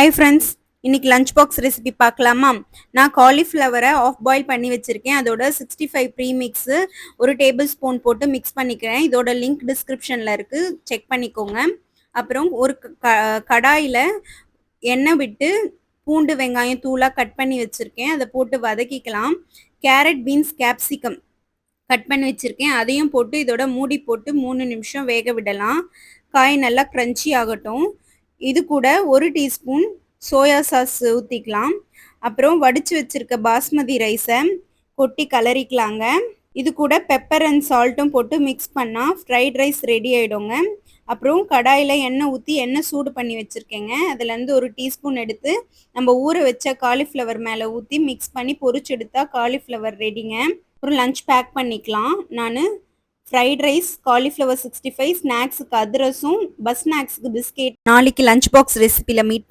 Hi friends, இன்னைக்கு lunch box recipe பார்க்கலாமா? நான் காலிஃப்ளவரை ஆஃப் பாயில் பண்ணி வச்சுருக்கேன். அதோட 65 ப்ரீமிக்ஸு 1 டேபிள் ஸ்பூன் போட்டு மிக்ஸ் பண்ணிக்கிறேன். இதோட லிங்க் டிஸ்கிரிப்ஷனில் இருக்குது, செக் பண்ணிக்கோங்க. அப்புறம் ஒரு கடாயில் எண்ணெய் விட்டு பூண்டு வெங்காயம் தூளாக கட் பண்ணி வச்சுருக்கேன். அதை போட்டு வதக்கிக்கலாம். கேரட் பீன்ஸ் கேப்சிகம் கட் பண்ணி வச்சுருக்கேன், அதையும் போட்டு இதோட மூடி போட்டு 3 நிமிஷம் வேக விடலாம். காய் நல்லா க்ரன்ச்சி ஆகட்டும். இது கூட 1 டீஸ்பூன் சோயா சாஸ் ஊற்றிக்கலாம். அப்புறம் வடித்து வச்சுருக்க பாஸ்மதி ரைஸை கொட்டி கலரிக்கலாங்க. இது கூட பெப்பர் அண்ட் சால்ட்டும் போட்டு மிக்ஸ் பண்ணால் ஃப்ரைட் ரைஸ் ரெடி ஆகிடுங்க. அப்புறம் கடாயில் எண்ணெய் ஊற்றி எண்ணெய் சூடு பண்ணி வச்சுருக்கேங்க. அதுலேருந்து 1 டீஸ்பூன் எடுத்து நம்ம ஊற வச்ச காலிஃப்ளவர் மேலே ஊற்றி மிக்ஸ் பண்ணி பொரிச்சு எடுத்தால் காலிஃப்ளவர் ரெடிங்க. அப்புறம் லஞ்ச் பேக் பண்ணிக்கலாம். நான் ஃப்ரைட் ரைஸ், காலிஃப்ளவர் 65, ஸ்நாக்ஸுக்கு அதிரசம், பஸ் ஸ்நாக்ஸுக்கு பிஸ்கெட். நாளைக்கு லஞ்ச் பாக்ஸ் ரெசிபியில் மீட்